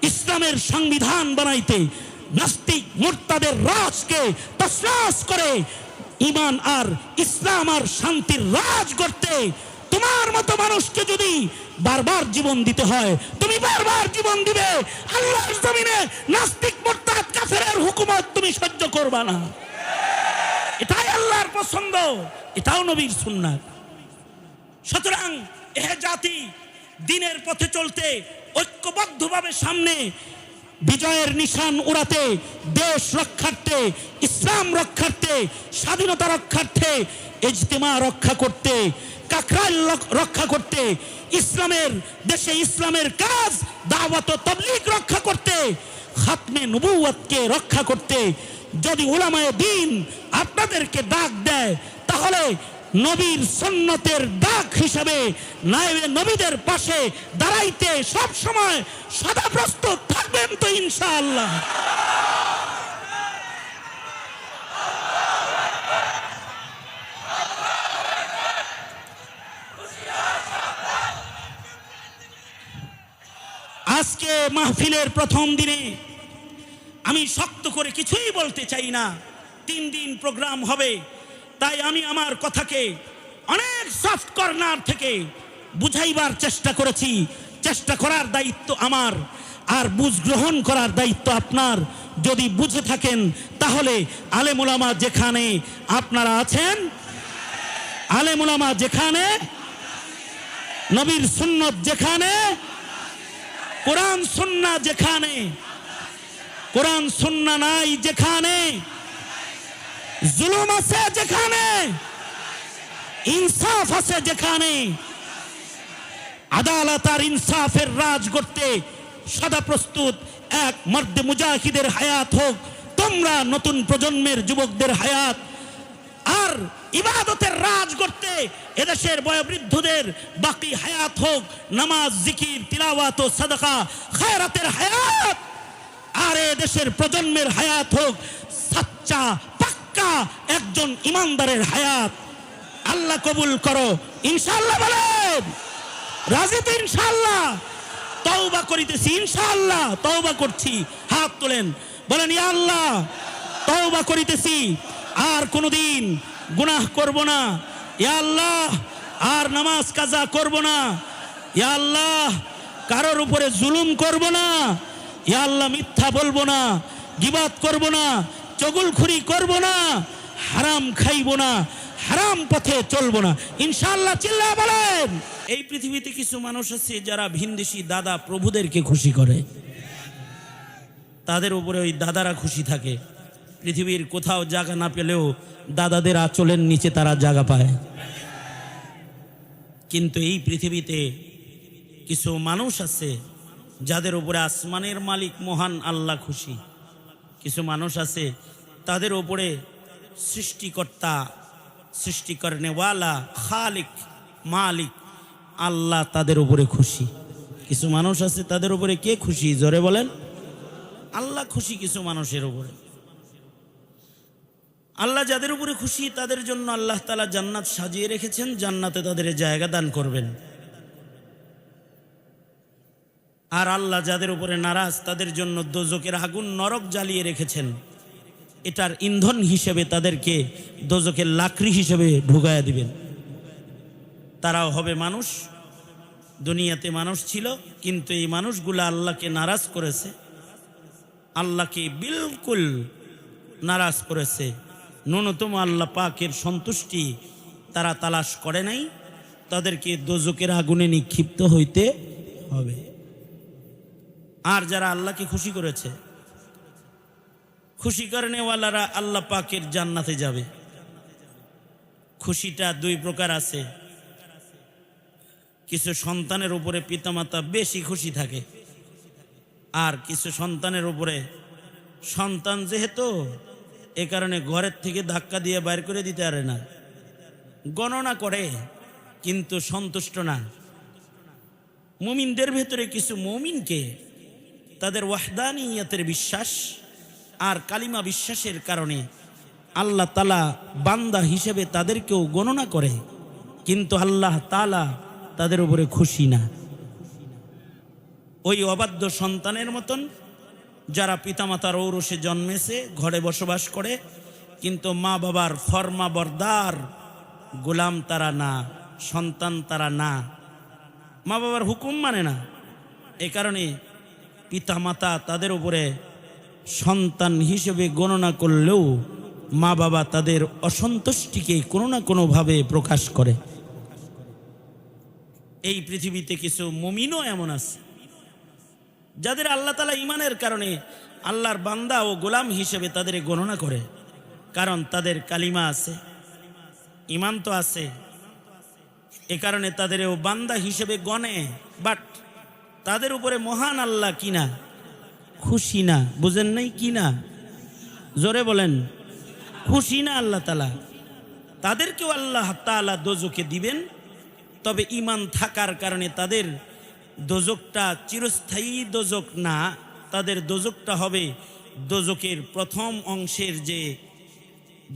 ইসলামের সংবিধান বানাইতে, নাস্তিক মুরতাদের রাজকে তছনছ করে ঈমান আর ইসলাম আর শান্তির রাজ করতে তোমার মতো মানুষকে যদি বারবার জীবন দিতে হয়, তুমি বারবার জীবন দিবে। আল্লাহর জমিনে নাস্তিক মুরতাদ কাফেরের হুকুমত তুমি সহ্য করবা না। এটাই আল্লাহর পছন্দ, এটাও নবীর সুন্নাত। সুতরাং এ জাতি দিনের পথে চলতে ঐক্যবদ্ধভাবে সামনে বিজয়ের নিশান উড়াতে, দেশ রক্ষার্থে, ইসলাম রক্ষার্থে, স্বাধীনতা রক্ষার্থে, ইজতিমা রক্ষা করতে, কাকরাইল রক্ষা করতে, ইসলামের দেশে ইসলামের কাজ দাওয়াত ও তাবলীগ রক্ষা করতে, খাতমে নবুয়তকে রক্ষা করতে যদি উলামায়ে দ্বীন আপনাদেরকে ডাক দেয়, তাহলে নবীর সুন্নতের ডাক হিসাবে নায়েবে নবীদের পাশে দাঁড়াইতে সব সময় সদা প্রস্তুত থাকবেন তো ইনশাআল্লাহ। আজকে মাহফিলের প্রথম দিনে আমি শক্ত করে কিছুই বলতে চাই না। 3 দিন প্রোগ্রাম হবে, তাই আমি আমার কথাকে অনেক সফট কর্নার থেকে বুঝাইবার চেষ্টা করেছি। চেষ্টা করার দায়িত্ব আমার, আর বুঝ গ্রহণ করার দায়িত্ব আপনার। যদি বুঝে থাকেন তাহলে আলেম উলামা যেখানে আপনারা আছেন, আলেম উলামা যেখানে, নবীর সুন্নত যেখানে, কোরআন সুন্নাহ যেখানে, কোরআন সুন্নাহ নাই যেখানে, জুলুম আছে যেখানে, ইনসাফ আছে যেখানে, আদালত আর ইনসাফের রাজ করতে সদা প্রস্তুত এক মর্দে মুজাহিদের হায়াত হোক, তোমরা নতুন প্রজন্মের যুবকদের হায়াত, আর ইবাদতের রাজ করতে এদেশের বয়োবৃদ্ধদের বাকি হায়াত হোক, নামাজ, জিকির, তিলাওয়াত ও সাদাকা খায়রাতের হায়াত, আর এদেশের প্রজন্মের হায়াত হোক সাচ্চা পাক্কা একজন ইমানদারের হায়াত। আল্লাহ কবুল করো ইনশাআল্লাহ। বলেন রাজি তো ইনশাআল্লাহ? তওবা করিতেছি ইনশাআল্লাহ, তওবা করছি। হাত তোলেন, বলেন ইয়া আল্লাহ তওবা করিতেছি, আর কোনোদিন গুনাহ করব না। ইয়া আল্লাহ আর নামাজ কাজা করব না। ইয়া আল্লাহ কারোর উপরে জুলুম করব না। ইয়া আল্লাহ মিথ্যা বলবো না, গীবাত করব না, চগলখুরি করব না, হারাম খাইব না, হারাম পথে চলবো না ইনশাআল্লাহ। চিল্লা বলেন। এই পৃথিবীতে কিছু মানুষ আছে যারা ভিনদেশি দাদা প্রভুদেরকে খুশি করে, তাদের উপরে ওই দাদারা খুশি থাকে। পৃথিবীর কোথাও জায়গা না পেলেও দাদাদের আঁচলের নিচে তারা জায়গা পায়। কিন্তু এই পৃথিবীতে কিছু মানুষ আছে যাদের উপরে আসমানের মালিক মহান আল্লাহ খুশি। কিছু মানুষ আছে তাদের উপরে সৃষ্টিকর্তা, সৃষ্টি করনেওয়ালা, খালিক, মালিক আল্লাহ তাদের উপরে খুশি। কিছু মানুষ আছে তাদের উপরে কে খুশি? জোরে বলেন। আল্লাহ খুশি কিছু মানুষের উপরে। আল্লাহ যাদের উপরে খুশি তাদের জন্য আল্লাহ তাআলা জান্নাত সাজিয়ে রেখেছেন, জান্নাতে তাদের জায়গা দান করবেন। আর আল্লাহ যাদের উপরে নারাজ তাদের জন্য দোজখের আগুন, নরক জ্বালিয়ে রেখেছেন। এটার ইন্ধন হিসেবে তাদেরকে দোজখের লাকড়ি হিসেবে ঢুকায়া দিবেন। তারাও হবে মানুষ, দুনিয়াতে মানুষ ছিল, কিন্তু এই মানুষগুলো আল্লাহকে নারাজ করেছে, আল্লাহকে বিলকুল নারাজ করেছে। ন্যূনতম আল্লাহ পাকের সন্তুষ্টি তারা তালাশ করে নাই, তাদেরকে দোজখের আগুনে নিক্ষিপ্ত হইতে হবে। আর যারা আল্লাহকে খুশি করেছে, খুশি করেনেওয়ালারা আল্লাহ পাকের জান্নাতে যাবে। খুশিটা 2 প্রকার আছে। কিছু সন্তানের উপরে পিতামাতা বেশি খুশি থাকে, আর কিছু সন্তানের উপরে সন্তান যেহেতু এ কারণে ঘরের থেকে ধাক্কা দিয়ে বাইর করে দিতে পারে না, গণনা করে কিন্তু সন্তুষ্ট না। মুমিনদের ভেতরে কিছু মুমিনকে তাদের ওয়াহদানিয়তের বিশ্বাস আর কালিমা বিশ্বাসের কারণে আল্লাহ তাআলা বান্দা হিসেবে তাদেরকেও গণনা করে, কিন্তু আল্লাহ তাআলা তাদের উপরে খুশি না। ওই অবাধ্য সন্তানের মতন যারা পিতামাতার ঔরসে জন্মেছে, ঘরে বসবাস করে, কিন্তু মা বাবার ফরমা বরদার গোলাম তারা না, সন্তান তারা না, মা বাবার হুকুম মানে না। এই কারণে পিতামাতা তাদের উপরে সন্তান হিসেবে গণনা করলেও মা বাবা তাদের অসন্তুষ্টিকে কোনো না কোনোভাবে প্রকাশ করে। এই পৃথিবীতে কিছু মুমিনও এমন আছে যাদের আল্লাহ তাআলা ঈমানের কারণে আল্লাহর বান্দা ও গোলাম হিসেবে তাদের গণনা করে, কারণ তাদের কালিমা আছে, ঈমান তো আছে, এ কারণে তাদেরও বান্দা হিসেবে গণে। বাট তাদের উপরে মহান আল্লাহ কিনা খুশি না। বুঝেন নাই? কিনা জোরে বলেন, খুশি না আল্লাহ তাআলা। তাদেরকেও আল্লাহ তাআলা দোজখে দিবেন, তবে ঈমান থাকার কারণে তাদের দোজখটা চিরস্থায়ী দোজখ না, তাদের দোজখটা হবে দোজখের প্রথম অংশের, যে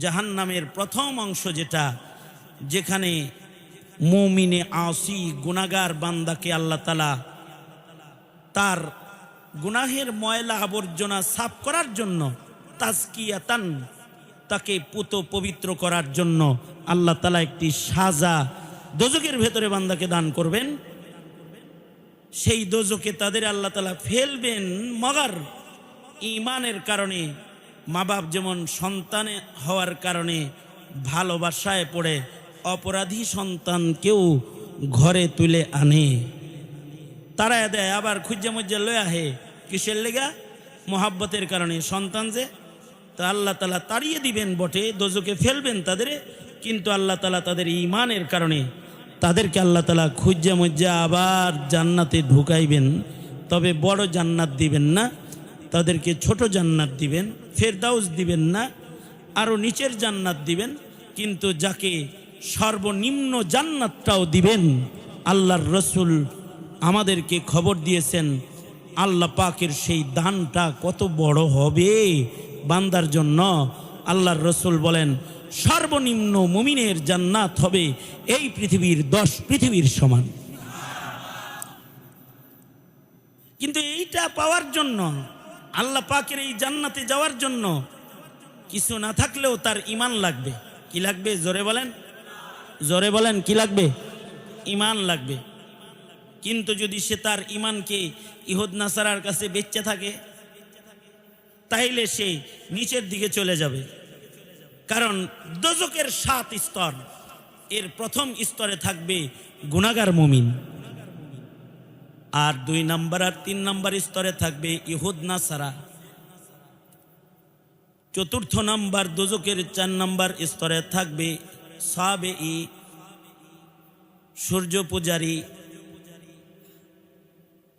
জাহান্নামের প্রথম অংশ, যেখানে মুমিনে আসি গুনাহগার বান্দাকে আল্লাহ তাআলা তার গুনাহের ময়লা আবর্জনা সাফ করার জন্য, তাজকিয়াতান, তাকে পুত পবিত্র করার জন্য আল্লাহ তাআলা একটি সাজা দোজখের ভেতরে বান্দাকে দান করবেন। সেই দোজখে তাদের আল্লাহ তাআলা ফেলবেন, মগর ঈমানের কারণে। মা বাপ যেমন সন্তান হওয়ার কারণে ভালোবাসায় পড়ে অপরাধী সন্তানকেও ঘরে তুলে আনে, তাড়ায় দেয়, আবার খুঁজে মুজ্জা লয়ে আহে। কিসের লেগা? মোহাব্বতের কারণে। সন্তান যে, তা আল্লাহ তাআলা তাড়িয়ে দিবেন বটে, দোজখে ফেলবেন তাদের, কিন্তু আল্লাহ তাআলা তাদের ঈমানের কারণে তাদেরকে আল্লাহ তাআলা খুঁজে মুজ্জা আবার জান্নাতে ঢুকাইবেন। তবে বড় জান্নাত দিবেন না, তাদেরকে ছোট জান্নাত দিবেন, ফেরদাউস দিবেন না, আরও নিচের জান্নাত দিবেন। কিন্তু যাকে সর্বনিম্ন জান্নাতটাও দিবেন, আল্লাহর রসুল আমাদেরকে খবর দিয়েছেন আল্লাহ পাকের সেই দানটা কত বড় হবে বান্দার জন্য। আল্লাহর রসুল বলেন, সর্বনিম্ন মুমিনের জান্নাত হবে এই পৃথিবীর 10 পৃথিবীর সমান। কিন্তু এইটা পাওয়ার জন্য, আল্লাহ পাকের এই জান্নাতে যাওয়ার জন্য কিছু না থাকলেও তার ঈমান লাগবে। কি লাগবে? জোরে বলেন, জোরে বলেন, কি লাগবে? ঈমান লাগবে। কিন্তু যদি সে তার ঈমানকে ইহুদ নাসারার কাছে বেচে থাকে, তাইলে সে নিচের দিকে চলে যাবে। কারণ দোজখের 7 স্তর, এর প্রথম স্তরে থাকবে গুনাহগার মুমিন, আর 2 নম্বর আর 3 নম্বর স্তরে থাকবে ইহুদ নাসারা, 4র্থ নম্বর দোজখের 4 নম্বর স্তরে থাকবে সাবেঈ, সূর্য পূজারী,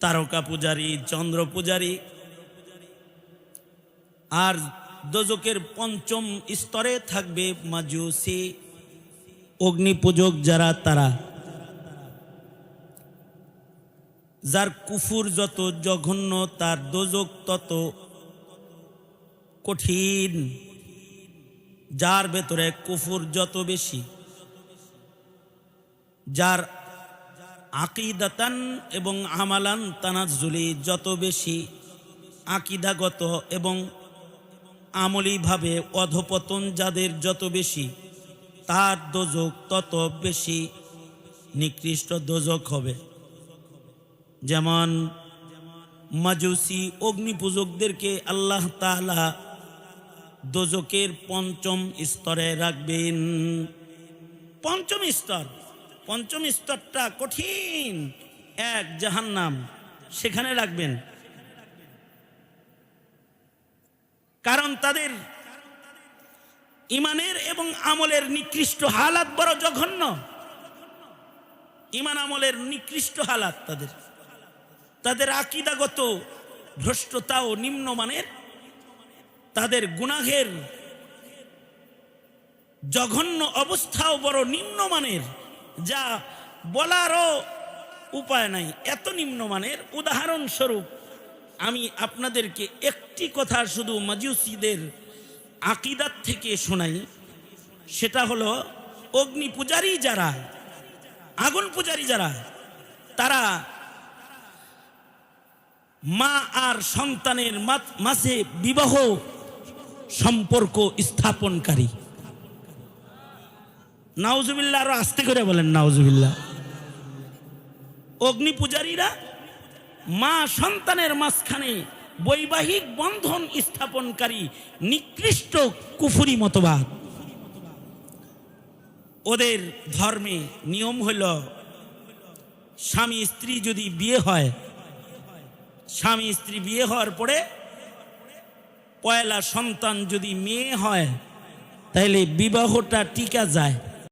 তারকা পূজারী, চন্দ্র পূজারী। আর দোজখের 5ম স্তরে থাকবে মাজুসি, অগ্নি পূজক যারা, তারা, যার কুফুর যত জঘন্য তার দোজখ তত কঠিন। যার ভেতরে কুফুর যত বেশি, যার আকিদাতান এবং আমালান তানাজ্জুলি যত বেশি, আকিদাগত এবং আমলিভাবে অধপতন যাদের যত বেশি, তার দোজখ তত বেশি নিকৃষ্ট দোজখ হবে। যেমন মাজুসি অগ্নিপূজকদেরকে আল্লাহ তাআলা দোজখের 5ম স্তরে রাখবেন। 5ম স্তর, 5ম স্তরটা কঠিন, এক জাহান্নাম, সেখানে রাখবেন। কারণ তাদের ঈমানের এবং আমলের নিকৃষ্ট হালাত বড় জঘন্য। ঈমান আমলের নিকৃষ্ট হালাত, তাদের আকীদাগত ভ্রষ্টতাও নিম্নমানের, তাদের গুনাহের জঘন্য অবস্থাও বড় নিম্নমানের, যা বলারও উপায় নাই, এত নিম্নমানের। উদাহরণস্বরূপ আমি আপনাদেরকে একটি কথা শুধু মাজুসীদের আকীদাত থেকে শোনাই। সেটা হলো, অগ্নি পূজারী যারা, আগুন পূজারী যারা, তারা মা আর সন্তানের মাঝে বিবাহ সম্পর্ক স্থাপনকারী। নাউজুবিল্লাহ, আরো আস্তে করে বলেন নাউজুবিল্লাহ। অগ্নি পূজারীরা মা সন্তানের মাঝখানে বৈবাহিক বন্ধন স্থাপনকারী নিকৃষ্ট কুফরি মতবাদ। ওদের ধর্মে নিয়ম হইল, স্বামী স্ত্রী যদি বিয়ে হয়, স্বামী স্ত্রী বিয়ে হওয়ার পরে পয়লা সন্তান যদি মেয়ে হয়, তাহলে বিবাহটা টিকা যায়।